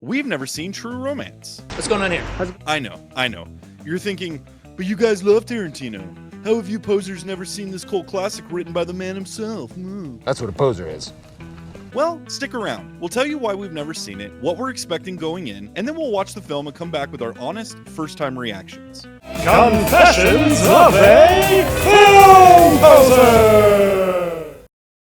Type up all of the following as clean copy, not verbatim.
We've never seen True Romance. What's going on here? I know. You're thinking, but you guys love Tarantino. How have you posers never seen this cult classic written by the man himself? That's what a poser is. Well, stick around. We'll tell you why we've never seen it, what we're expecting going in, and then we'll watch the film and come back with our honest, first-time reactions. Confessions of a Film Poser!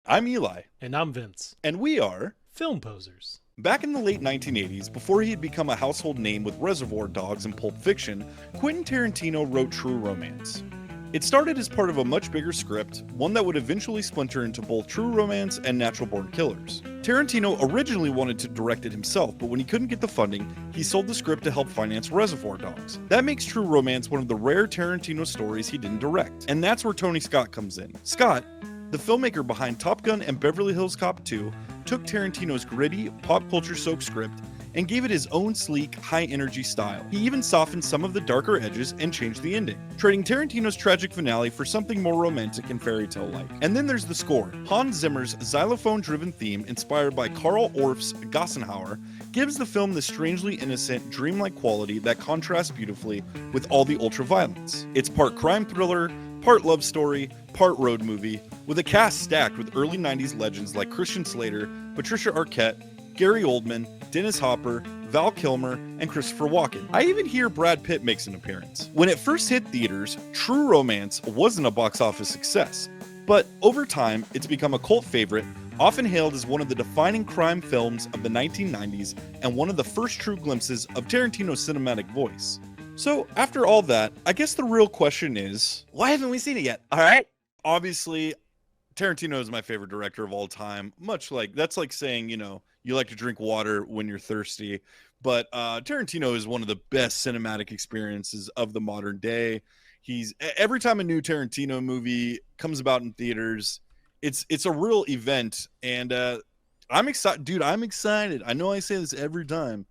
I'm Eli. And I'm Vince. And we are Film Posers. Back in the late 1980s, before he had become a household name with Reservoir Dogs and Pulp Fiction, Quentin Tarantino wrote True Romance. It started as part of a much bigger script, one that would eventually splinter into both True Romance and Natural Born Killers. Tarantino originally wanted to direct it himself, but when he couldn't get the funding, he sold the script to help finance Reservoir Dogs. That makes True Romance one of the rare Tarantino stories he didn't direct, and that's where Tony Scott comes in. Scott, the filmmaker behind Top Gun and Beverly Hills Cop 2, took Tarantino's gritty, pop culture-soaked script and gave it his own sleek, high-energy style. He even softened some of the darker edges and changed the ending, trading Tarantino's tragic finale for something more romantic and fairy tale-like. And then there's the score. Hans Zimmer's xylophone-driven theme, inspired by Carl Orff's Gassenhauer, gives the film the strangely innocent, dreamlike quality that contrasts beautifully with all the ultra-violence. It's part crime thriller, part love story, part road movie, with a cast stacked with early 90s legends like Christian Slater, Patricia Arquette, Gary Oldman, Dennis Hopper, Val Kilmer, and Christopher Walken. I even hear Brad Pitt makes an appearance. When it first hit theaters, True Romance wasn't a box office success, but over time, it's become a cult favorite, often hailed as one of the defining crime films of the 1990s and one of the first true glimpses of Tarantino's cinematic voice. So, after all that, I guess the real question is, why haven't we seen it yet? All right? Obviously, Tarantino is my favorite director of all time. Much like, that's like saying, you like to drink water when you're thirsty. But Tarantino is one of the best cinematic experiences of the modern day. Every time a new Tarantino movie comes about in theaters, it's a real event. And I'm excited. Dude, I'm excited. I know I say this every time.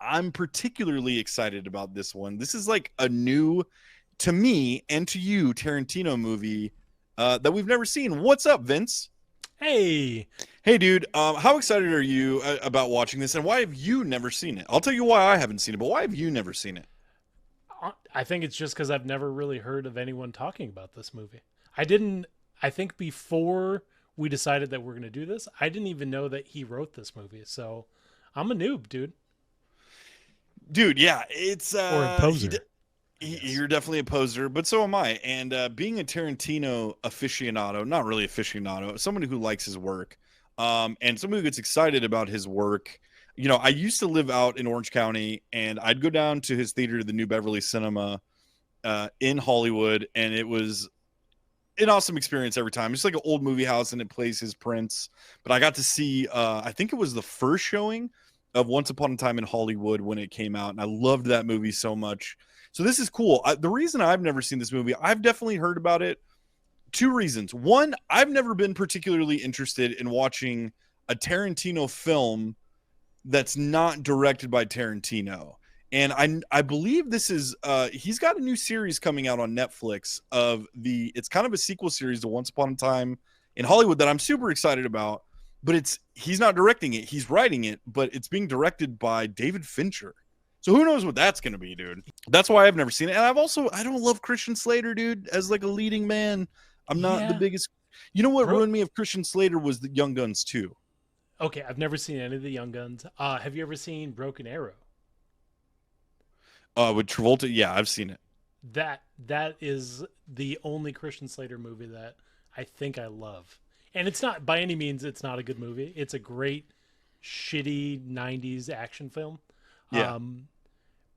I'm particularly excited about this one. This is like a new, to me and to you, Tarantino movie that we've never seen. What's up, Vince? Hey, dude. How excited are you about watching this, and why have you never seen it? I'll tell you why I haven't seen it, but why have you never seen it? I think it's just because I've never really heard of anyone talking about this movie. I think before we decided that we're going to do this, I didn't even know that he wrote this movie. So I'm a noob, dude. Dude, yeah, it's... or a poser. You're definitely a poser, but so am I. And being a Tarantino aficionado, not really aficionado, somebody who likes his work, and somebody who gets excited about his work. I used to live out in Orange County, and I'd go down to his theater, the New Beverly Cinema, in Hollywood, and it was an awesome experience every time. It's like an old movie house, and it plays his prints. But I got to see, I think it was the first showing of Once Upon a Time in Hollywood when it came out, and I loved that movie so much. So this is cool. The reason I've never seen this movie, I've definitely heard about it. Two reasons. One, I've never been particularly interested in watching a Tarantino film that's not directed by Tarantino. And I believe this is, he's got a new series coming out on Netflix it's kind of a sequel series to Once Upon a Time in Hollywood that I'm super excited about. But he's not directing it, he's writing it, but it's being directed by David Fincher. So who knows what that's going to be, dude. That's why I've never seen it. And I don't love Christian Slater, dude, as like a leading man. I'm not the biggest. You know what ruined me of Christian Slater was the Young Guns 2. Okay, I've never seen any of the Young Guns. Have you ever seen Broken Arrow? With Travolta? Yeah, I've seen it. That is the only Christian Slater movie that I think I love. And it's not, by any means, it's not a good movie. It's a great, shitty 90s action film. Yeah.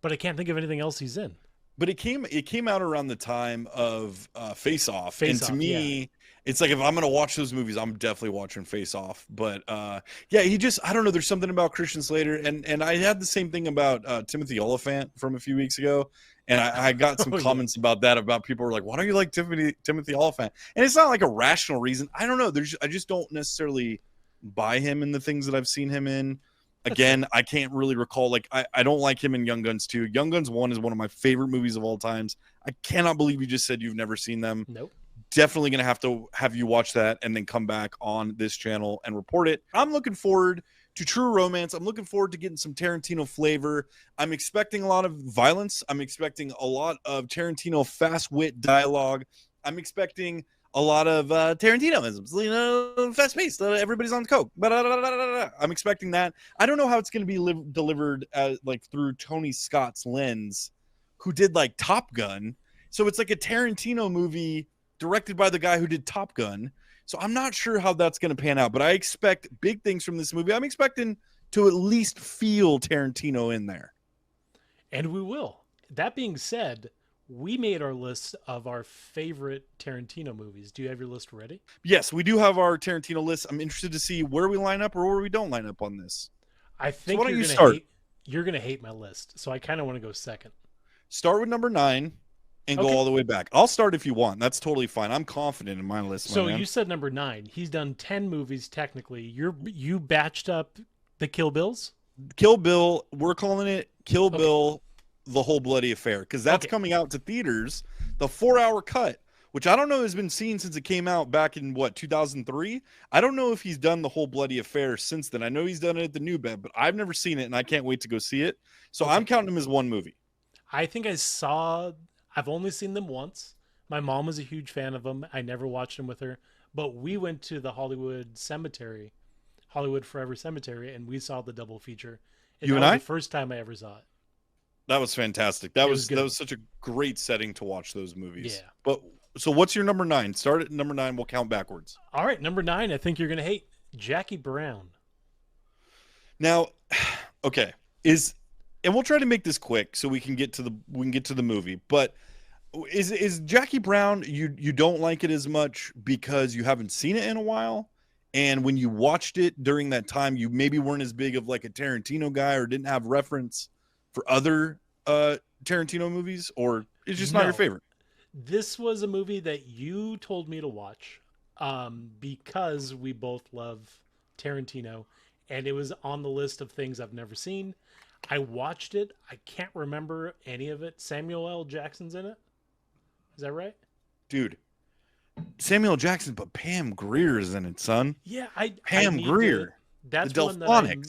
But I can't think of anything else he's in. But it came out around the time of Face Off. And to me, yeah. It's like, if I'm going to watch those movies, I'm definitely watching Face Off. But yeah, I don't know. There's something about Christian Slater. And I had the same thing about Timothy Olyphant from a few weeks ago. And I got some comments about that, about people were like, why don't you like Timothy Olyphant? And it's not like a rational reason. I don't know. I just don't necessarily buy him in the things that I've seen him in. Again, I can't really recall. Like, I don't like him in Young Guns 2. Young Guns 1 is one of my favorite movies of all times. I cannot believe you just said you've never seen them. Nope. Definitely going to have you watch that and then come back on this channel and report it. I'm looking forward to True Romance. I'm looking forward to getting some Tarantino flavor. I'm expecting a lot of violence. I'm expecting a lot of Tarantino fast wit dialogue. I'm expecting a lot of Tarantinoisms, fast paced. Everybody's on coke. I'm expecting that. I don't know how it's going to be delivered as like through Tony Scott's lens, who did like Top Gun. So it's like a Tarantino movie directed by the guy who did Top Gun. So I'm not sure how that's going to pan out, but I expect big things from this movie. I'm expecting to at least feel Tarantino in there. And we will. That being said, we made our list of our favorite Tarantino movies. Do you have your list ready? Yes, we do have our Tarantino list. I'm interested to see where we line up or where we don't line up on this. I think so you're gonna hate my list, so I kind of want to go second. Start with number 9 and go all the way back. I'll start if you want. That's totally fine. I'm confident in my list. So you said number 9. He's done 10 movies technically. You batched up the Kill Bills? Kill Bill, we're calling it Kill Bill, The Whole Bloody Affair, because that's coming out to theaters, the 4-hour cut, which I don't know has been seen since it came out back in, 2003? I don't know if he's done The Whole Bloody Affair since then. I know he's done it at the New Bed, but I've never seen it, and I can't wait to go see it. So I'm counting him as one movie. I think I've only seen them once. My mom was a huge fan of them. I never watched them with her, but we went to the Hollywood Forever Cemetery, and we saw the double feature. And that was the first time I ever saw it. That was fantastic. That was such a great setting to watch those movies. Yeah. But so what's your number 9? Start at number 9. We'll count backwards. All right, number 9. I think you're gonna hate Jackie Brown. Now, okay, and we'll try to make this quick so we can get to the movie. But is Jackie Brown, you don't like it as much because you haven't seen it in a while, and when you watched it during that time, you maybe weren't as big of like a Tarantino guy or didn't have reference for other Tarantino movies, or it's just not your favorite? This was a movie that you told me to watch because we both love Tarantino, and it was on the list of things I've never seen. I watched it. I can't remember any of it. Samuel L. Jackson's in it. Is that right? Dude, Samuel L. Jackson, but Pam Grier's in it, son. Yeah, Pam Grier. That's one that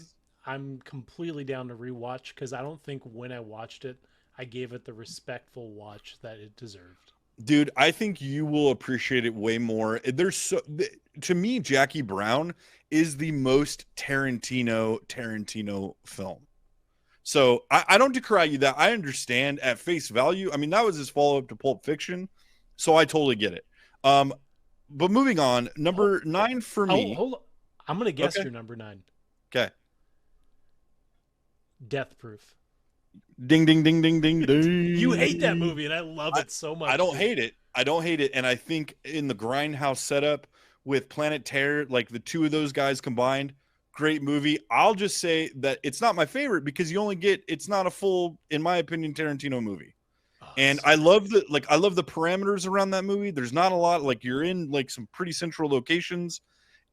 I'm completely down to rewatch because I don't think when I watched it, I gave it the respectful watch that it deserved. Dude, I think you will appreciate it way more. To me, Jackie Brown is the most Tarantino film. So I don't decry you that. I understand at face value. I mean, that was his follow-up to Pulp Fiction, so I totally get it. But moving on, number 9 for me. Hold on. I'm going to guess your number 9. Okay. Death Proof. Ding, ding, ding, ding, ding, ding. You hate that movie, and I love it so much. I don't hate it. And I think in the Grindhouse setup with Planet Terror, like the two of those guys combined, great movie. I'll just say that it's not my favorite because it's not a full, in my opinion, Tarantino movie. And I love the parameters around that movie. There's not a lot, like you're in like some pretty central locations,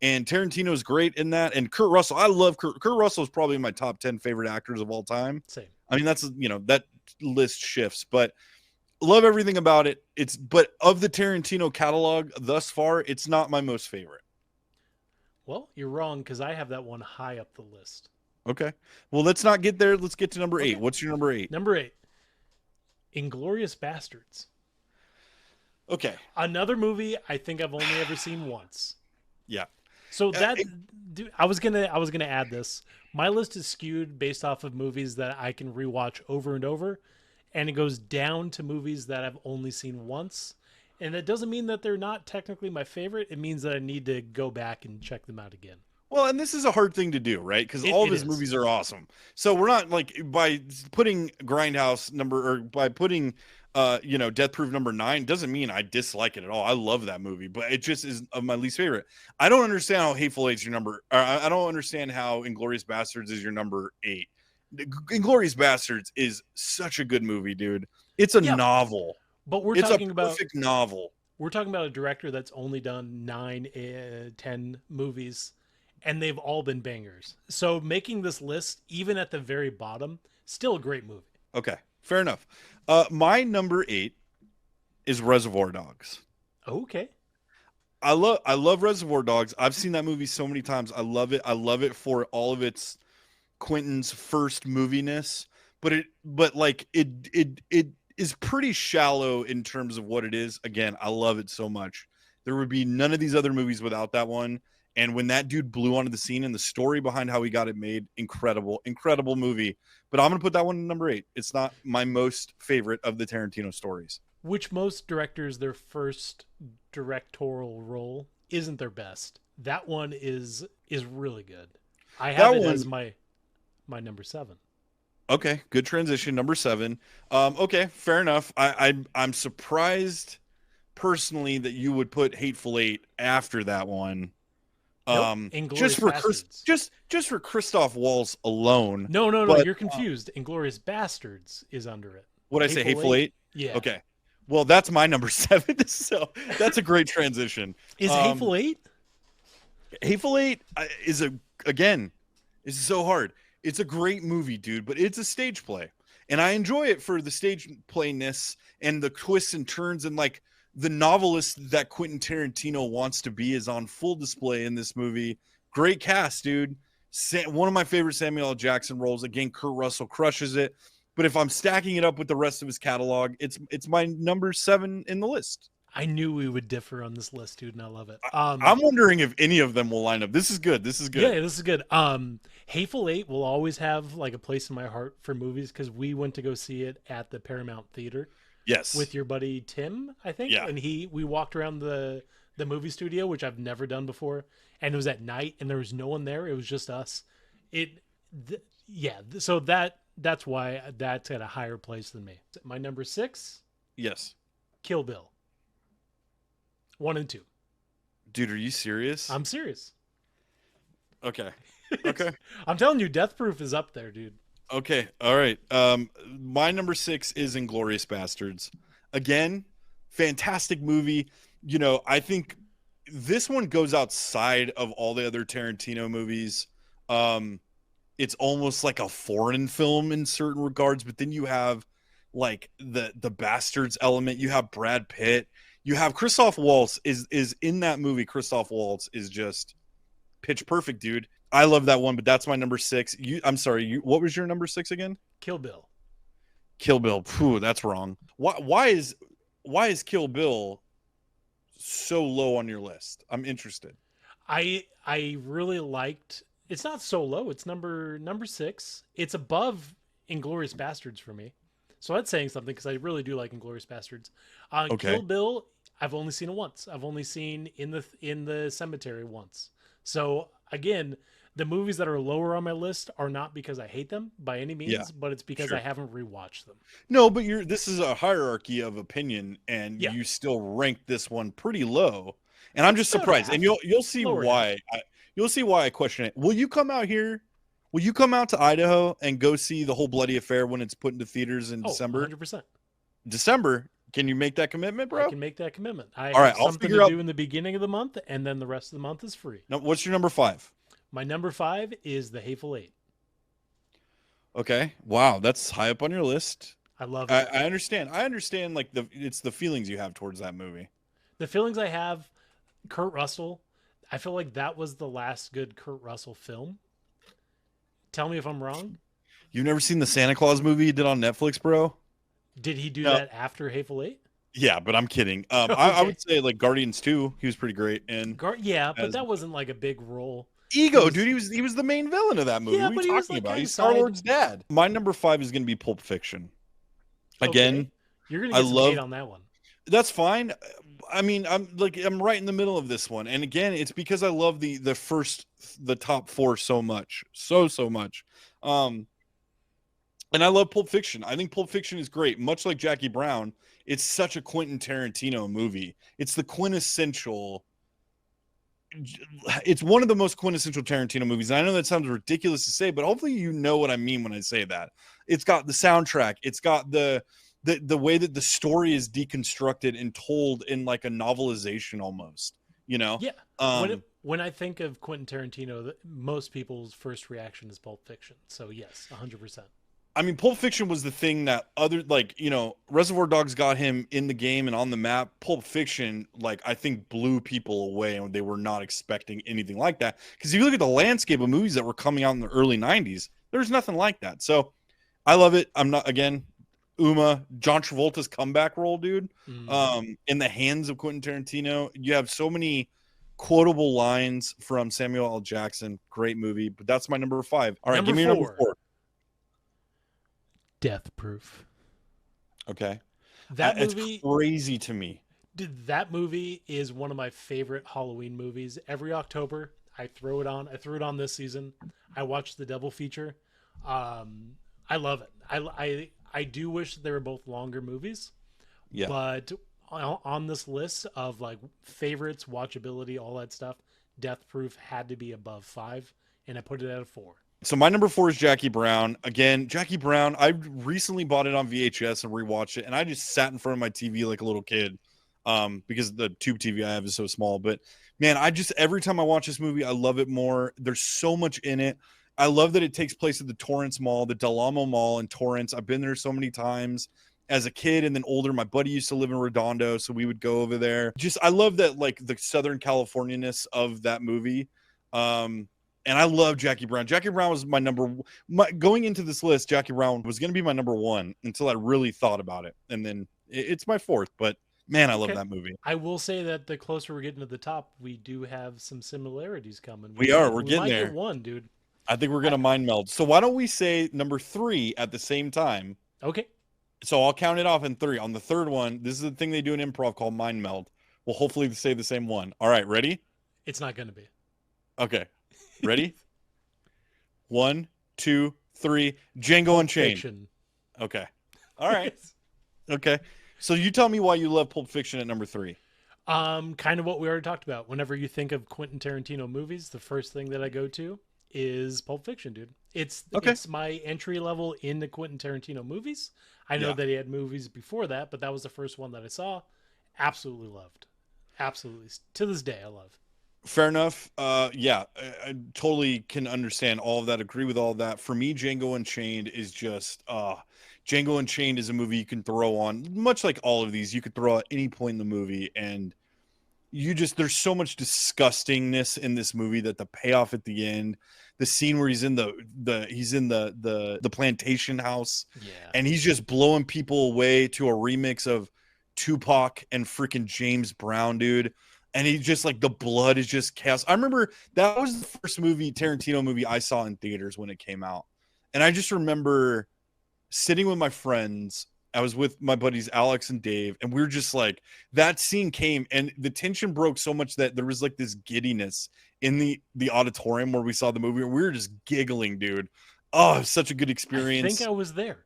and Tarantino's great in that. And Kurt Russell, I love Kurt Russell is probably my top 10 favorite actors of all time. Same. I mean, that's, that list shifts, but love everything about it. But of the Tarantino catalog thus far, it's not my most favorite. Well, you're wrong because I have that one high up the list. Okay. Well, let's not get there. Let's get to number 8. What's your number 8? Number 8. Inglourious Bastards. Okay. Another movie I think I've only ever seen once. Yeah. So dude, I was gonna add this. My list is skewed based off of movies that I can rewatch over and over, and it goes down to movies that I've only seen once. And that doesn't mean that they're not technically my favorite. It means that I need to go back and check them out again. Well, and this is a hard thing to do, right? Because all of his movies are awesome. So we're not like by putting Grindhouse by putting Death Proof number 9 doesn't mean I dislike it at all. I love that movie, but it just is of my least favorite. I don't understand how Hateful Eight's your number. I don't understand how Inglourious Bastards is your number 8. Inglourious Bastards is such a good movie, dude. It's a novel. But it's a perfect novel. We're talking about a director that's only done 9, 10 movies, and they've all been bangers. So making this list, even at the very bottom, still a great movie. Okay, fair enough. My number 8 is Reservoir Dogs. Okay. I love Reservoir Dogs. I've seen that movie so many times. I love it. I love it for all of its Quentin's first moviness, but it is pretty shallow in terms of what it is. Again, I love it so much. There would be none of these other movies without that one. And when that dude blew onto the scene and the story behind how he got it made, incredible, incredible movie. But I'm gonna put that one in number 8. It's not my most favorite of the Tarantino stories. Which most directors, their first directorial role isn't their best. That one is really good. I have That it one, as my number 7. okay, good transition. Number 7. Okay, fair enough. I'm surprised personally that you would put Hateful Eight after that one. Nope, Just Inglorious for Bastards. just for Christoph Waltz alone. No, no, no, But you're confused. Inglorious Bastards is under it. what I say, Hateful Eight? Yeah. Okay. Well, that's my number 7. So that's a great transition. Is Hateful Eight? Hateful Eight again, is so hard. It's a great movie, dude, but it's a stage play. And I enjoy it for the stage playness and the twists and turns, and like the novelist that Quentin Tarantino wants to be is on full display in this movie. Great cast, dude. One of my favorite Samuel L. Jackson roles. Again, Kurt Russell crushes it. But if I'm stacking it up with the rest of his catalog, it's my number 7 in the list. I knew we would differ on this list, dude, and I love it. I'm wondering if any of them will line up. This is good. This is good. Yeah, this is good. Hateful Eight will always have like a place in my heart for movies because we went to go see it at the Paramount Theater. Yes. With your buddy Tim, I think. Yeah. And we walked around the movie studio, which I've never done before, and it was at night and there was no one there. It was just us. So that's why that's at a higher place than me. My number 6, Yes. Kill Bill. 1 and 2. Dude, are you serious? I'm serious. Okay. Okay. I'm telling you, Death Proof is up there, dude. Okay. All right. My number 6 is Inglourious Bastards. Again, fantastic movie. You know, I think this one goes outside of all the other Tarantino movies. It's almost like a foreign film in certain regards, but then you have like the Bastards element. You have Brad Pitt. You have Christoph Waltz is in that movie. Christoph Waltz is just pitch perfect, dude. I love that one, but that's my number 6. I'm sorry. What was your number 6 again? Kill Bill. Kill Bill. Phew, that's wrong. Why is Kill Bill so low on your list? I'm interested. I really liked. It's not so low. It's number 6. It's above Inglorious Bastards for me. So that's saying something because I really do like Inglorious Bastards. Okay. Kill Bill, I've only seen it once. I've only seen in the cemetery once. So again, the movies that are lower on my list are not because I hate them by any means, but it's because I haven't rewatched them. No, but this is a hierarchy of opinion, and you still rank this one pretty low. And I'm just surprised. And you'll see why. You'll see why I question it. Will you come out here? Will you come out to Idaho and go see the whole bloody affair when it's put into theaters in December? 100%. December. Can you make that commitment, bro? I can make that commitment. I All right, have something to do in the beginning of the month, and then the rest of the month is free. Now, what's your number 5? My number 5 is The Hateful Eight. Okay. Wow, that's high up on your list. I love it. I understand. I understand. Like it's the feelings you have towards that movie. The feelings I have. Kurt Russell. I feel like that was the last good Kurt Russell film. Tell me if I'm wrong. You've never seen the Santa Claus movie he did on Netflix, bro? Did he do that after Hateful Eight? Yeah, but I'm kidding. Okay. I would say like Guardians 2, he was pretty great. And but that wasn't like a big role. Dude, he was the main villain of that movie. Yeah, what are you talking about? He's Star-Lord's dad. My number 5 is going to be Pulp Fiction. Again, okay. You're going to get some hate on that one. That's fine. I mean, I'm right in the middle of this one. And again, it's because I love the top 4 so much. So much. And I love Pulp Fiction. I think Pulp Fiction is great. Much like Jackie Brown, it's such a Quentin Tarantino movie. It's the quintessential. It's one of the most quintessential Tarantino movies. And I know that sounds ridiculous to say, but hopefully you know what I mean when I say that. It's got the soundtrack. It's got the way that the story is deconstructed and told in like a novelization almost, you know? Yeah. When I think of Quentin Tarantino, most people's first reaction is Pulp Fiction. So yes, 100%. I mean, Pulp Fiction was the thing that Reservoir Dogs got him in the game and on the map. Pulp Fiction, like, I think blew people away, and they were not expecting anything like that. Because if you look at the landscape of movies that were coming out in the early 90s, there's nothing like that. So I love it. I'm not, again, John Travolta's comeback role, dude. In the hands of Quentin Tarantino. You have so many quotable lines from Samuel L. Jackson. Great movie. But that's my number 5. All right, give me your number 4. Death Proof. Okay. That movie, it's crazy to me. Dude, that movie is one of my favorite Halloween movies. Every October, I throw it on. I threw it on this season. I watched the double feature. I love it. I do wish they were both longer movies. Yeah. But on this list of like favorites, watchability, all that stuff, Death Proof had to be above 5, and I put it at a 4. So my number 4 is Jackie Brown. Again, Jackie Brown, I recently bought it on VHS and rewatched it, and I just sat in front of my TV like a little kid because the tube TV I have is so small. But, man, every time I watch this movie, I love it more. There's so much in it. I love that it takes place at the Torrance Mall, the Del Amo Mall in Torrance. I've been there so many times as a kid and then older. My buddy used to live in Redondo, so we would go over there. I love that, like, the Southern California-ness of that movie. And I love Jackie Brown. Jackie Brown was going into this list, Jackie Brown was going to be my number 1 until I really thought about it. And then it's my 4th, but man, I love that movie. I will say that the closer we're getting to the top, we do have some similarities coming. We're getting there. Get one, dude. I think we're going to mind meld. So why don't we say number 3 at the same time? Okay. So I'll count it off in 3. On the third one, this is the thing they do in improv called mind meld. We'll hopefully say the same one. All right, ready? It's not going to be. Okay. Ready? 1, 2, 3. Django Unchained. Fiction. Okay. All right. Okay. So you tell me why you love Pulp Fiction at number 3. Kind of what we already talked about. Whenever you think of Quentin Tarantino movies, the first thing that I go to is Pulp Fiction, dude. It's my entry level into Quentin Tarantino movies. I know that he had movies before that, but that was the first one that I saw. Absolutely loved. Absolutely. To this day, I love. Fair enough. I totally can understand all of that. Agree with all of that. For me, Django Unchained is just Django Unchained is a movie you can throw on, much like all of these. You could throw at any point in the movie, and there's so much disgustingness in this movie that the payoff at the end, the scene where he's in the plantation house, and he's just blowing people away to a remix of Tupac and freaking James Brown, dude. And he just, like, the blood is just chaos. I remember that was the first Tarantino movie I saw in theaters when it came out. And I just remember sitting with my friends. I was with my buddies Alex and Dave, and we were just like, that scene came, and the tension broke so much that there was like this giddiness in the auditorium where we saw the movie, and we were just giggling, dude. Oh, it was such a good experience. I think I was there.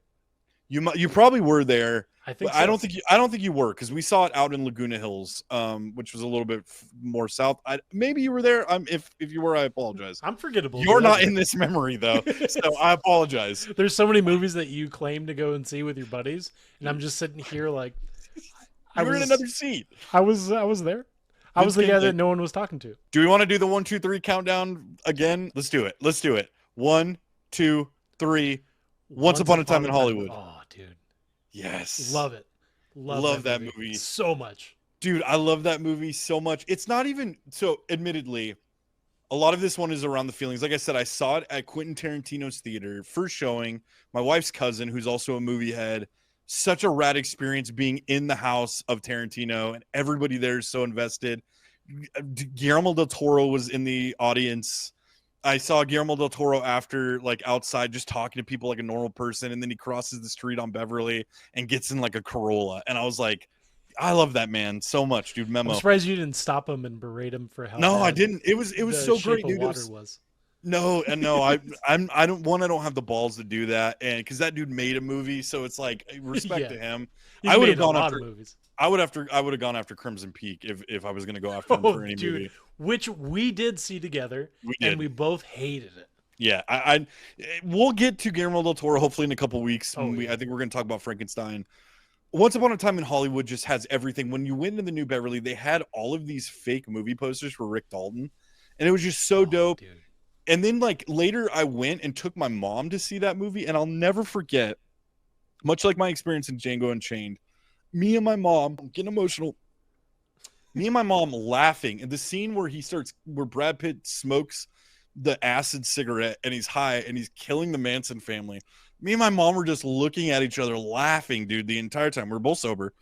You probably were there. I think so. I don't think you were, because we saw it out in Laguna Hills, which was a little bit more south. Maybe you were there. If you were, I apologize. I'm forgettable. You're not in this memory though, so I apologize. There's so many movies that you claim to go and see with your buddies, and I'm just sitting here like you were in another seat. I was there. I was the guy that no one was talking to. Do we want to do the 1, 2, 3 countdown again? Let's do it. 1, 2, 3. Once Upon a Time in Hollywood. Oh, dude. Yes. Love it. Love that movie so much. Dude, I love that movie so much. It's not even so, admittedly, a lot of this one is around the feelings. Like I said, I saw it at Quentin Tarantino's theater, first showing. My wife's cousin, who's also a movie head, such a rad experience being in the house of Tarantino, and everybody there is so invested. Guillermo del Toro was in the audience. I saw Guillermo del Toro after, like, outside just talking to people like a normal person, and then he crosses the street on Beverly and gets in like a Corolla, and I was like, I love that man so much, dude. Memo. I'm surprised you didn't stop him and berate him for how. No, I didn't. It was so great, dude. No, I don't have the balls to do that, and because that dude made a movie, so it's like respect to him. I would have gone after movies. I would have gone after Crimson Peak if I was going to go after him for any movie. Which we did see together, and we both hated it. Yeah, we'll get to Guillermo del Toro hopefully in a couple weeks. I think we're going to talk about Frankenstein. Once Upon a Time in Hollywood just has everything. When you went into the New Beverly, they had all of these fake movie posters for Rick Dalton, and it was just so dope. Dude. And then like later I went and took my mom to see that movie, and I'll never forget, much like my experience in Django Unchained, me and my mom, I'm getting emotional, me and my mom laughing at the scene where Brad Pitt smokes the acid cigarette and he's high and he's killing the Manson family. Me and my mom were just looking at each other laughing, dude, the entire time. We're both sober.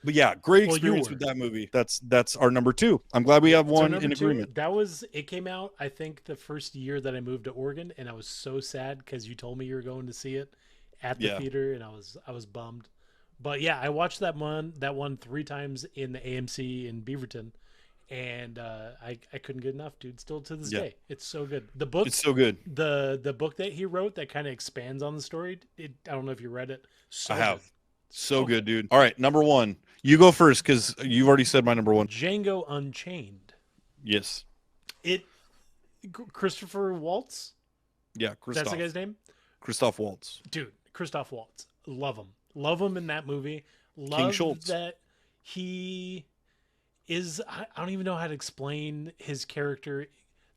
But yeah, great experience with that movie. That's our number 2. I'm glad we have one in agreement. It came out, I think, the first year that I moved to Oregon, and I was so sad because you told me you were going to see it at the theater, and I was bummed. But yeah, I watched that one 3 times in the AMC in Beaverton, and I couldn't get enough, dude. Still to this day, it's so good. The book, it's so good. The book that he wrote that kind of expands on the story. I don't know if you read it. I have. Good. So good, dude. All right, number 1. You go first because you've already said my number 1. Django Unchained. Yes. Christopher Waltz. Yeah, Christoph. That's the guy's name. Christoph Waltz. Dude, Christoph Waltz. Love him. Love him in that movie. Love King Schultz. That he is. I don't even know how to explain his character.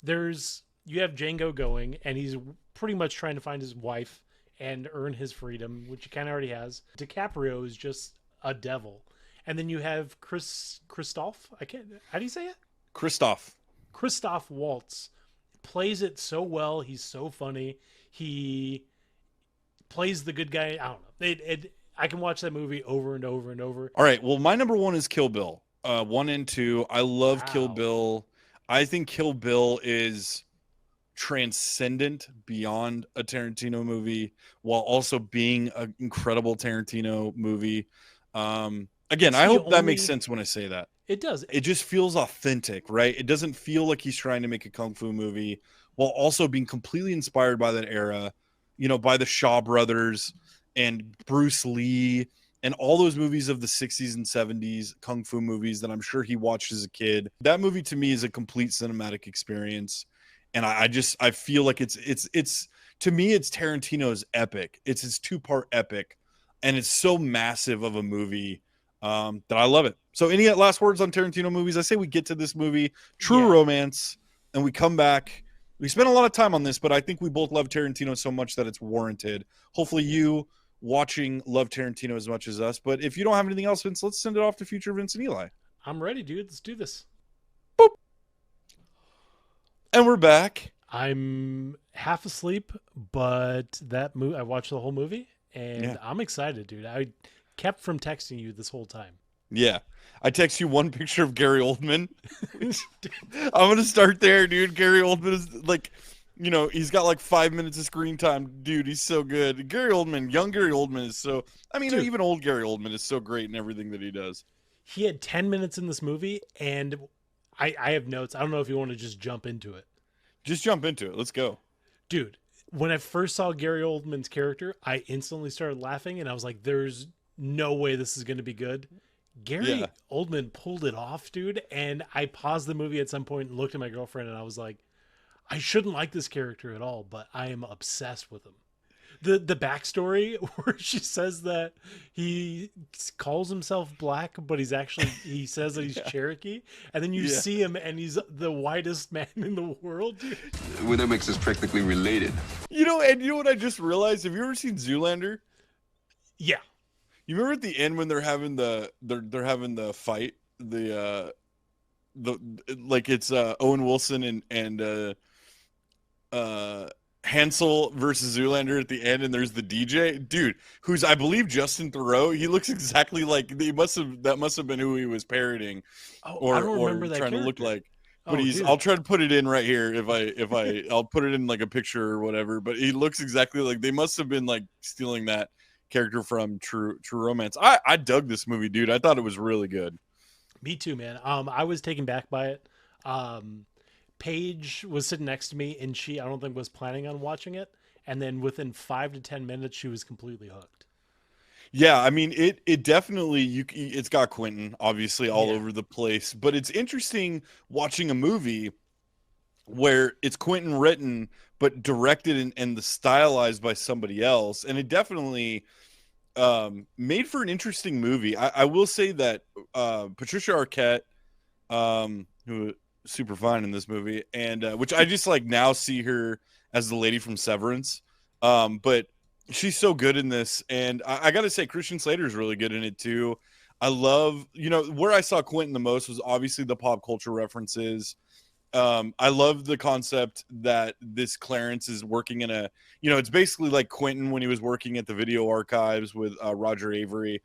You have Django going, and he's pretty much trying to find his wife and earn his freedom, which he kind of already has. DiCaprio is just a devil. And then you have Christoph. How do you say it? Christoph Waltz plays it so well. He's so funny. He plays the good guy. I don't know. I can watch that movie over and over and over. All right. Well, my number 1 is Kill Bill. 1 and 2. I love Kill Bill. I think Kill Bill is transcendent beyond a Tarantino movie while also being an incredible Tarantino movie. Again, I hope that makes sense when I say that. It does. It just feels authentic, right? It doesn't feel like he's trying to make a kung fu movie while also being completely inspired by that era, by the Shaw brothers and Bruce Lee and all those movies of the 60s and 70s, kung fu movies that I'm sure he watched as a kid. That movie to me is a complete cinematic experience. And I feel like it's to me, it's Tarantino's epic. It's his 2-part epic. And it's so massive of a movie that I love it. So any last words on Tarantino movies? I say we get to this movie, True Romance, and we come back. We spent a lot of time on this, but I think we both love Tarantino so much that it's warranted. Hopefully you watching love Tarantino as much as us. But if you don't have anything else, Vince, let's send it off to future Vince and Eli. I'm ready, dude. Let's do this. Boop. And we're back. I'm half asleep, but I watched the whole movie, and I'm excited, dude. I kept from texting you this whole time. Yeah. I text you one picture of Gary Oldman. I'm going to start there, dude. Gary Oldman is like, he's got like 5 minutes of screen time. Dude, he's so good. Young Gary Oldman is so, even old Gary Oldman is so great in everything that he does. He had 10 minutes in this movie, and I have notes. I don't know if you want to just jump into it. Just jump into it. Let's go. Dude, when I first saw Gary Oldman's character, I instantly started laughing, and I was like, there's no way this is going to be good. Gary Oldman pulled it off, dude, and I paused the movie at some point and looked at my girlfriend, and I was like, I shouldn't like this character at all, but I am obsessed with him. The backstory where she says that he calls himself black, but he says that he's Cherokee, and then you see him and he's the whitest man in the world, dude. Well, that makes us practically related. And you know what I just realized? Have you ever seen Zoolander? Yeah. You remember at the end when they're having the fight, it's Owen Wilson and Hansel versus Zoolander at the end, and there's the DJ dude who's, I believe, Justin Theroux. He looks exactly like that must have been who he was parodying, I don't remember that trying character. to look like. But I'll try to put it in right here I'll put it in like a picture or whatever. But he looks exactly like, they must have been like stealing that character from True Romance. I dug this movie, dude. I thought it was really good. Me too, man. I was taken back by it. Paige was sitting next to me, and I don't think was planning on watching it. And then within 5 to 10 minutes, she was completely hooked. Yeah, I mean, it definitely, it's got Quentin obviously all over the place, but it's interesting watching a movie where it's Quentin written, but directed and the stylized by somebody else. And it definitely made for an interesting movie. I will say that Patricia Arquette, who super fine in this movie, and which I just like now see her as the lady from Severance. But she's so good in this, and I gotta say, Christian Slater is really good in it too. I love, where I saw Quentin the most was obviously the pop culture references. I love the concept that this Clarence is working in a, it's basically like Quentin when he was working at the video archives with Roger Avery,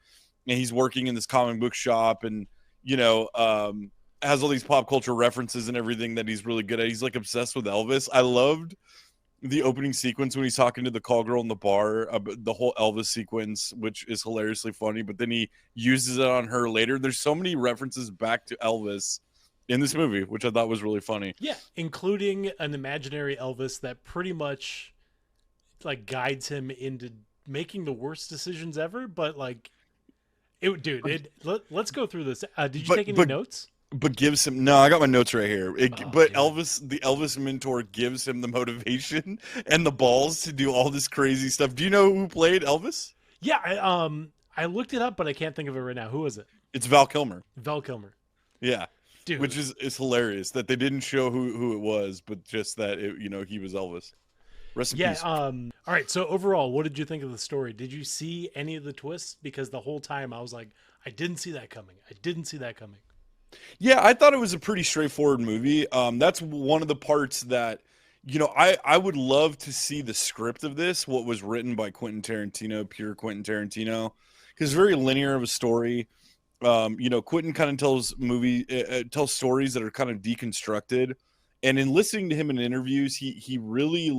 and he's working in this comic book shop, and has all these pop culture references and everything that he's really good at. He's like obsessed with Elvis. I loved the opening sequence when he's talking to the call girl in the bar, the whole Elvis sequence, which is hilariously funny, but then he uses it on her later. There's so many references back to Elvis in this movie, which I thought was really funny. Yeah, including an imaginary Elvis that pretty much like guides him into making the worst decisions ever. But like, let's go through this. Did you take any notes? But gives him I got my notes right here. The damn. Elvis mentor gives him the motivation and the balls to do all this crazy stuff. Do you know who played Elvis? Yeah, I looked it up, but I can't think of it right now. Who was it? It's Val Kilmer. Val Kilmer. Yeah. Dude. Which is hilarious that they didn't show who it was, but just that he was Elvis. Rest in peace. All right. So overall, what did you think of the story? Did you see any of the twists? Because the whole time I was like, I didn't see that coming. I didn't see that coming. Yeah, I thought it was a pretty straightforward movie. That's one of the parts that, I would love to see the script of this, what was written by Quentin Tarantino, pure Quentin Tarantino, because it's very linear of a story. Quentin kind of tells stories that are kind of deconstructed, and in listening to him in interviews, he really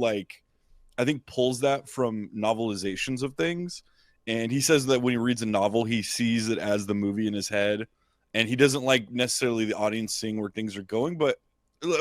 I think pulls that from novelizations of things, and he says that when he reads a novel, he sees it as the movie in his head. And he doesn't like necessarily the audience seeing where things are going. But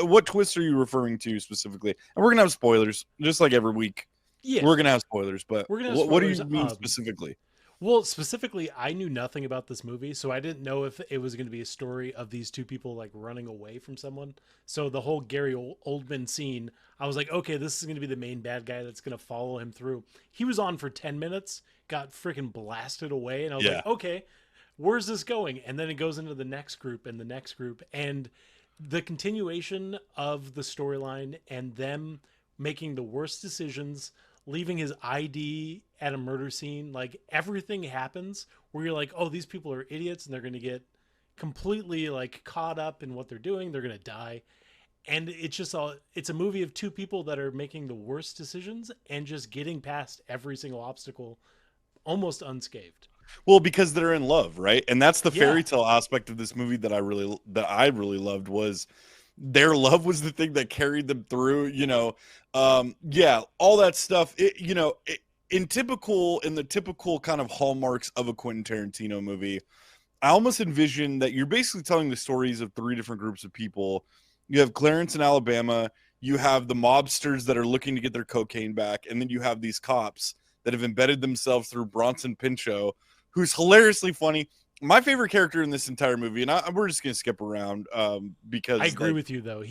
what twists are you referring to specifically? And we're going to have spoilers, just like every week. Yeah. We're going to have spoilers. But what do you mean specifically? Well, specifically, I knew nothing about this movie. So I didn't know if it was going to be a story of these two people like running away from someone. So the whole Gary Oldman scene, I was like, okay, this is going to be the main bad guy that's going to follow him through. He was on for 10 minutes, got freaking blasted away. And I was like, okay, where's this going? And then it goes into the next group and the next group, and the continuation of the storyline and them making the worst decisions, leaving his ID at a murder scene. Like everything happens where you're like, oh, these people are idiots and they're going to get completely like caught up in what they're doing. They're going to die. And it's a movie of two people that are making the worst decisions and just getting past every single obstacle almost unscathed. Well, because they're in love, right? And that's the fairy tale aspect of this movie that I really loved, was their love was the thing that carried them through, all that stuff. In the typical kind of hallmarks of a Quentin Tarantino movie, I almost envision that you're basically telling the stories of three different groups of people. You have Clarence in Alabama, you have the mobsters that are looking to get their cocaine back, and then you have these cops that have embedded themselves through Bronson Pinchot, who's hilariously funny. My favorite character in this entire movie, and we're just gonna skip around because I agree with you though.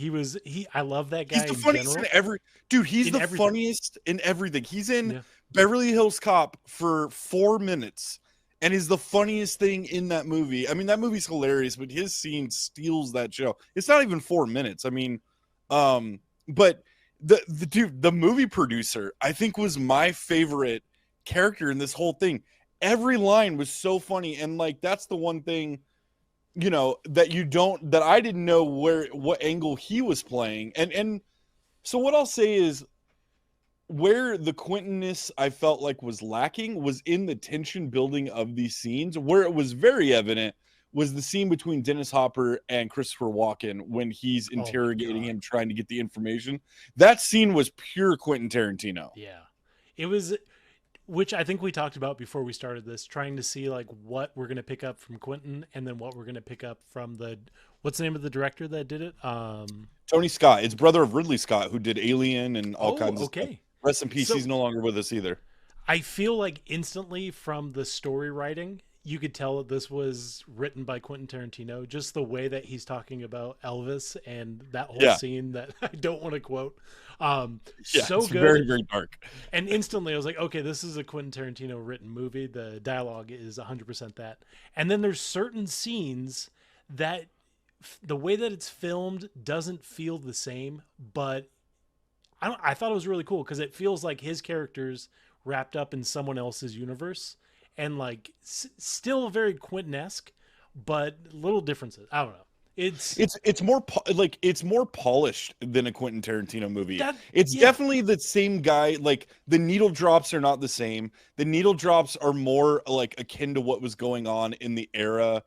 I love that guy. He's the funniest in everything. Funniest in everything. He's in Beverly Hills Cop for 4 minutes and is the funniest thing in that movie. I mean, that movie's hilarious, but his scene steals that show. It's not even 4 minutes. I mean, but the movie producer, I think, was my favorite character in this whole thing. Every line was so funny, and that's the one thing that I didn't know what angle he was playing. And so what I'll say is, where the Quentin-ness I felt like was lacking was in the tension building of these scenes. Where it was very evident was the scene between Dennis Hopper and Christopher Walken when he's interrogating him, trying to get the information. That scene was pure Quentin Tarantino. Yeah, it was. Which I think we talked about before we started this, trying to see what we're going to pick up from Quentin and then what we're going to pick up from what's the name of the director that did it? Tony Scott. It's brother of Ridley Scott, who did Alien and all kinds of stuff. Rest in peace. He's no longer with us either. I feel like instantly from the story writing, you could tell that this was written by Quentin Tarantino. Just the way that he's talking about Elvis and that whole scene that I don't want to quote. So it's good. Very, very dark. And instantly I was like, okay, this is a Quentin Tarantino written movie. The dialogue is 100% that. And then there's certain scenes that the way that it's filmed doesn't feel the same, but I thought it was really cool because it feels like his character's wrapped up in someone else's universe, and like still very Quentin-esque, but little differences. I don't know. It's more like it's more polished than a Quentin Tarantino movie. That It's yeah. definitely the same guy. Like the needle drops are not the same. The needle drops are more like akin to what was going on in the era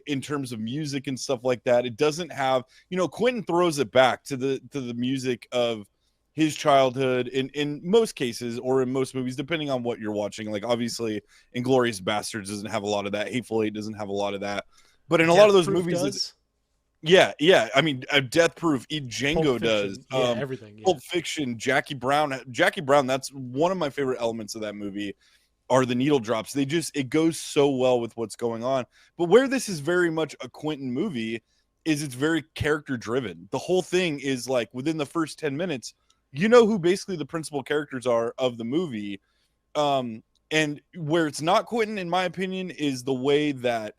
in terms of music and stuff like that. It doesn't have, Quentin throws it back to the music of his childhood in most cases, or in most movies, depending on what you're watching. Like obviously Inglorious Bastards doesn't have a lot of that. Hateful Eight doesn't have a lot of that. But in a lot of Death those Proof movies, does. yeah. I mean, Death Proof, Pulp Django does. Fiction, yeah, everything, yeah. Pulp Fiction, Jackie Brown. Jackie Brown, that's one of my favorite elements of that movie are the needle drops. It goes so well with what's going on. But where this is very much a Quentin movie is it's very character driven. The whole thing is like within the first 10 minutes, you know who basically the principal characters are of the movie. And where it's not Quentin, in my opinion, is the way that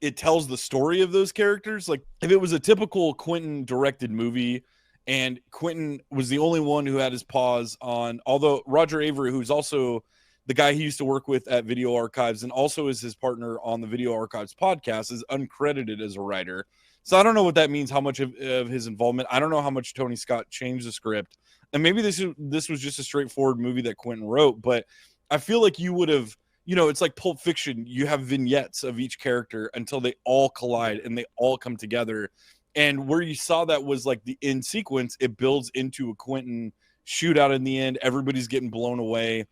it tells the story of those characters. Like if it was a typical Quentin directed movie and Quentin was the only one who had his paws on, although Roger Avery, who's also the guy he used to work with at Video Archives and also is his partner on the Video Archives podcast, is uncredited as a writer. So I don't know what that means, how much of his involvement. I don't know how much Tony Scott changed the script. And maybe this was just a straightforward movie that Quentin wrote, but I feel like you would have, it's like Pulp Fiction. You have vignettes of each character until they all collide and they all come together. And where you saw that was like the end sequence, it builds into a Quentin shootout in the end. Everybody's getting blown away.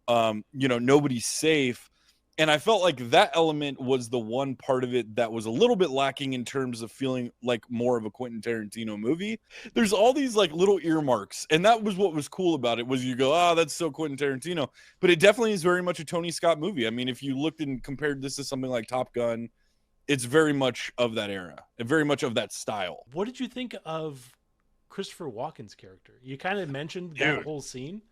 Nobody's safe. And I felt like that element was the one part of it that was a little bit lacking in terms of feeling like more of a Quentin Tarantino movie. There's all these like little earmarks, and that was what was cool about it, was you go, that's so Quentin Tarantino. But it definitely is very much a Tony Scott movie. I mean, if you looked and compared this to something like Top Gun, it's very much of that era and very much of that style. What did you think of Christopher Walken's character? You kind of mentioned that Dude. whole scene.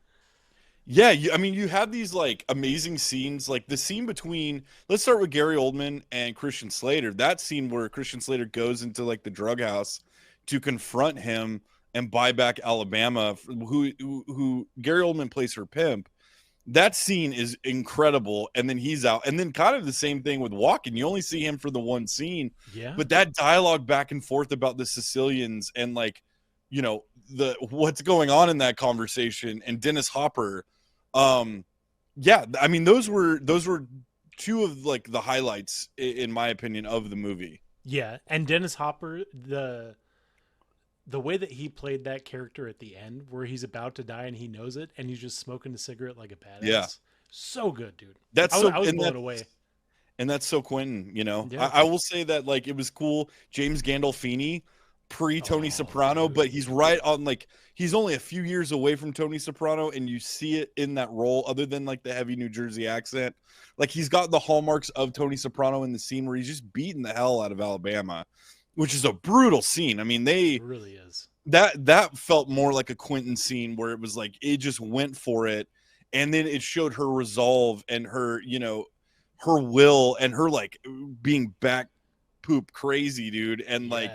Yeah, you had these like amazing scenes, like the scene between, let's start with Gary Oldman and Christian Slater. That scene where Christian Slater goes into like the drug house to confront him and buy back Alabama, who Gary Oldman plays her pimp. That scene is incredible, and then he's out, and then kind of the same thing with Walken. You only see him for the one scene, Yeah. but that dialogue back and forth about the Sicilians and like, the what's going on in that conversation, and Dennis Hopper. Yeah, I mean those were two of like the highlights in my opinion of the movie. Yeah, and Dennis Hopper, the way that he played that character at the end, where he's about to die and he knows it, and he's just smoking a cigarette like a badass. Yeah, So good, dude. that's I was blown away. And that's so Quentin. Yeah. I will say that like it was cool. James Gandolfini, pre Tony Soprano, dude. but he's right on, like he's only a few years away from Tony Soprano, and you see it in that role. Other than like the heavy New Jersey accent, like he's got the hallmarks of Tony Soprano in the scene where he's just beating the hell out of Alabama, which is a brutal scene. I mean, It really is. that felt more like a Quentin scene where it was like it just went for it, and then it showed her resolve and her, her will and her like being back poop crazy, dude. And like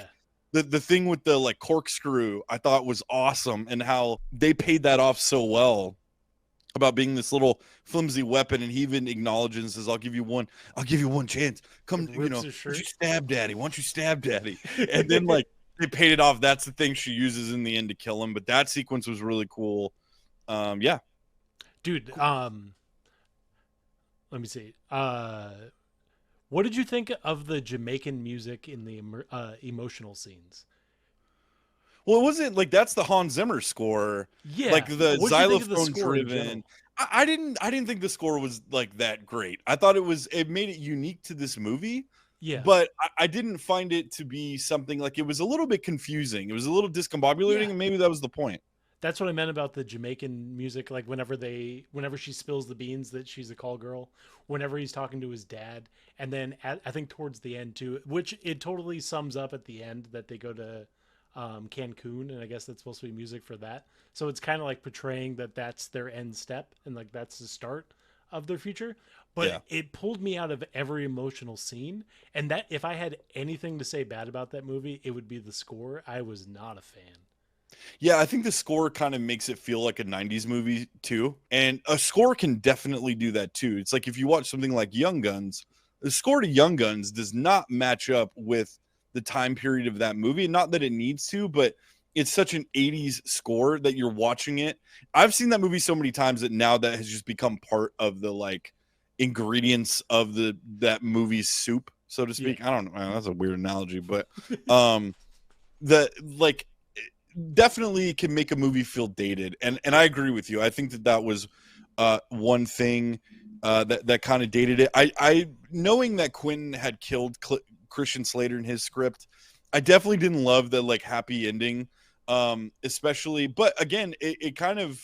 the thing with the like corkscrew, I thought was awesome, and how they paid that off so well about being this little flimsy weapon. And he even acknowledges and says, I'll give you one chance. Come, Rips why his shirt. don't you stab daddy? Why don't you stab daddy? And then like they paid it off. That's the thing she uses in the end to kill him. But that sequence was really cool. Yeah. Dude, let me see. What did you think of the Jamaican music in the emotional scenes? Well, it wasn't like that's the Hans Zimmer score. Yeah. Like the What'd you think of the xylophone score in driven. general? I didn't think the score was like that great. I thought it made it unique to this movie. Yeah. But I didn't find it to be something like, it was a little bit confusing. It was a little discombobulating, Yeah. and maybe that was the point. That's what I meant about the Jamaican music. Like whenever she spills the beans that she's a call girl, whenever he's talking to his dad, and then I think towards the end too, which it totally sums up at the end that they go to Cancun, and I guess that's supposed to be music for that. So it's kind of like portraying that that's their end step, and like that's the start. of their future, but Yeah. it pulled me out of every emotional scene. And that, if I had anything to say bad about that movie, it would be the score. I was not a fan. Yeah, I think the score kind of makes it feel like a 90s movie too. And a score can definitely do that too. It's like if you watch something like Young Guns, the score to Young Guns does not match up with the time period of that movie. Not that it needs to, but it's such an 80s score that you're watching it. I've seen that movie so many times that now that has just become part of the like ingredients of the that movie's soup, so to Yeah. speak. I don't know. That's a weird analogy, but the like definitely can make a movie feel dated, and I agree with you. I think that was one thing that kind of dated it. I knowing that Quentin had killed Christian Slater in his script, I definitely didn't love the like happy ending, especially. But again, it kind of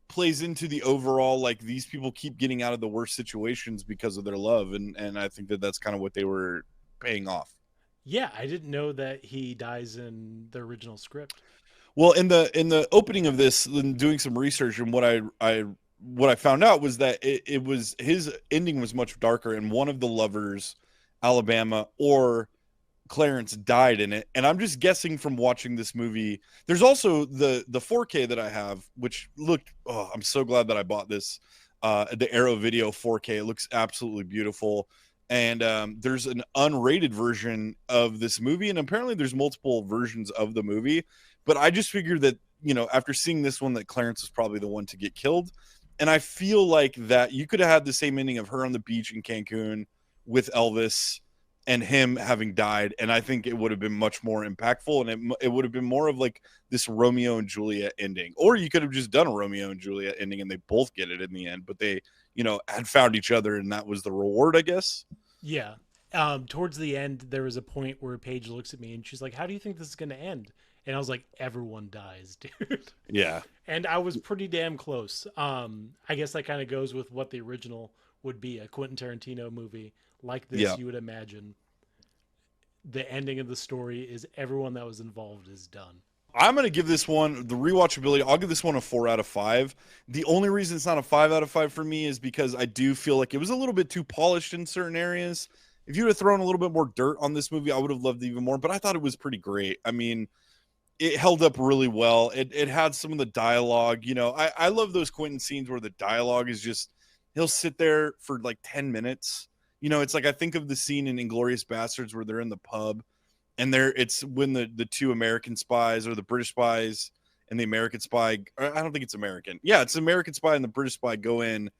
plays into the overall like these people keep getting out of the worst situations because of their love, and I think that that's kind of what they were paying off. Yeah, I didn't know that he dies in the original script. Well, in the opening of this, and doing some research, and what I found out was that it was his ending was much darker, and one of the lovers, Alabama or Clarence, died in it. And I'm just guessing from watching this movie. There's also the 4K that I have, which looked. Oh, I'm so glad that I bought this. The Arrow Video 4K. It looks absolutely beautiful. And there's an unrated version of this movie, and apparently there's multiple versions of the movie. But I just figured that, you know, after seeing this one, that Clarence was probably the one to get killed. And I feel like that you could have had the same ending of her on the beach in Cancun with Elvis and him having died. And I think it would have been much more impactful, and it would have been more of like this Romeo and Juliet ending. Or you could have just done a Romeo and Juliet ending and they both get it in the end, but they, you know, had found each other and that was the reward, I guess. Yeah. Towards the end, there was a point where Paige looks at me and she's like, "How do you think this is going to end?" And I was like, "Everyone dies, dude." Yeah. And I was pretty damn close. I guess that kind of goes with what the original would be, a Quentin Tarantino movie like this. Yeah. You would imagine the ending of the story is everyone that was involved is done. I'm going to give this one the rewatchability. I'll give this one a 4 out of 5. The only reason it's not a 5 out of 5 for me is because I do feel like it was a little bit too polished in certain areas. If you would have thrown a little bit more dirt on this movie, I would have loved it even more, but I thought it was pretty great. I mean, it held up really well. It had some of the dialogue. You know, I love those Quentin scenes where the dialogue is just, he'll sit there for like 10 minutes. You know, it's like I think of the scene in Inglourious Bastards where they're in the pub and it's when the two American spies or the British spies and the American spy, I don't think it's American. Yeah, it's the American spy and the British spy go in,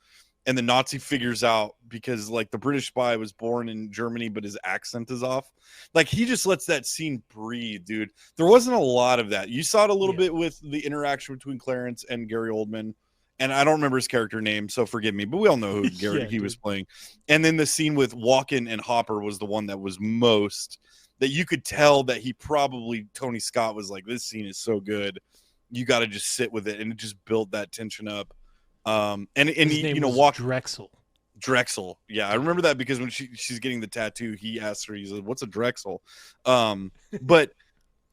and the Nazi figures out because like the British spy was born in Germany, but his accent is off. Like he just lets that scene breathe, dude. There wasn't a lot of that. You saw it a little bit with the interaction between Clarence and Gary Oldman. And I don't remember his character name, so forgive me, but we all know who Gary he was playing. And then the scene with Walken and Hopper was the one that was most, that you could tell that he probably, Tony Scott was like, this scene is so good, you got to just sit with it, and it just built that tension up. And His he, name you know, was Drexel. Yeah, I remember that because when she's getting the tattoo, he asked her, he's like, "What's a Drexel?" But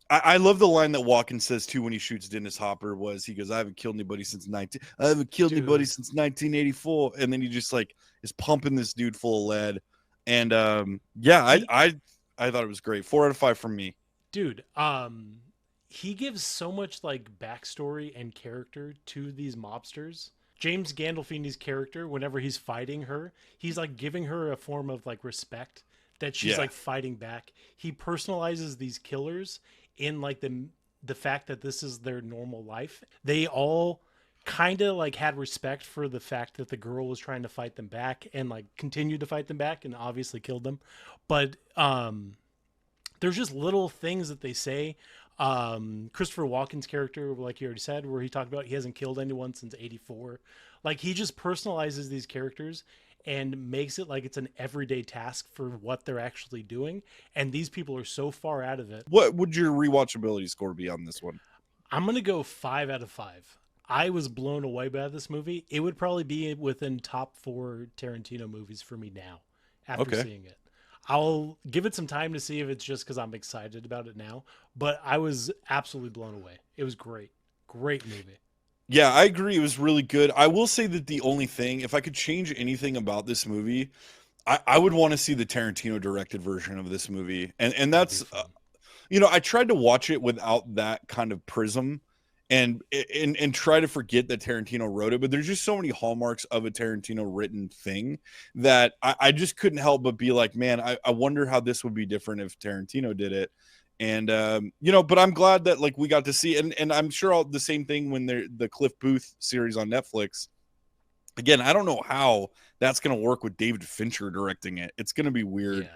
I love the line that Walken says too when he shoots Dennis Hopper. He goes, "I haven't killed anybody since 1984," and then he just like is pumping this dude full of lead. And yeah, I thought it was great. 4 out of 5 from me. Dude, he gives so much like backstory and character to these mobsters. James Gandolfini's character, whenever he's fighting her, he's like giving her a form of like respect that she's like fighting back. He personalizes these killers in like the fact that this is their normal life. They all kind of like had respect for the fact that the girl was trying to fight them back and like continued to fight them back and obviously killed them. But there's just little things that they say. Christopher Walken's character, like you already said, where he talked about he hasn't killed anyone since '84. Like he just personalizes these characters and makes it like it's an everyday task for what they're actually doing. And these people are so far out of it. What would your rewatchability score be on this one? I'm gonna go 5 out of 5. I was blown away by this movie. It would probably be within top 4 Tarantino movies for me now after seeing it. I'll give it some time to see if it's just because I'm excited about it now, but I was absolutely blown away. It was great. Great movie. Yeah, I agree. It was really good. I will say that the only thing, if I could change anything about this movie, I would want to see the Tarantino directed version of this movie. And That'd be that's, fun. I tried to watch it without that kind of prism and try to forget that Tarantino wrote it, but there's just so many hallmarks of a Tarantino written thing that I just couldn't help but be like, man, I wonder how this would be different if Tarantino did it. And but I'm glad that like we got to see, and I'm sure the same thing when the Cliff Booth series on Netflix. Again, I don't know how that's going to work with David Fincher directing it. It's going to be weird,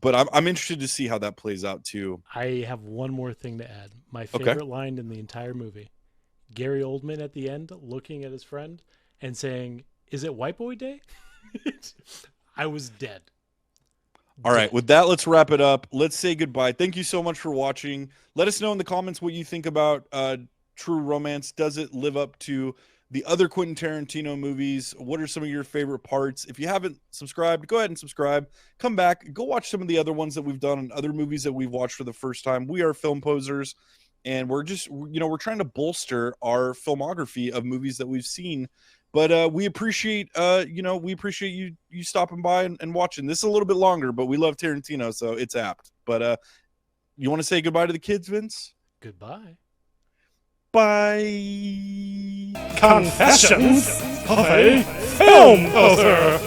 but I'm interested to see how that plays out too. I have one more thing to add. My Okay. favorite line in the entire movie: Gary Oldman at the end looking at his friend and saying, "Is it White Boy Day?" I was dead. All right, with that, let's wrap it up. Let's say goodbye. Thank you so much for watching. Let us know in the comments what you think about True Romance. Does it live up to the other Quentin Tarantino movies? What are some of your favorite parts? If you haven't subscribed, go ahead and subscribe. Come back. Go watch some of the other ones that we've done and other movies that we've watched for the first time. We are Film Posers, and we're just, we're trying to bolster our filmography of movies that we've seen. But we appreciate, you stopping by and watching. This is a little bit longer, but we love Tarantino, so it's apt. But you want to say goodbye to the kids, Vince? Goodbye. Bye. Confessions of a Film Poser.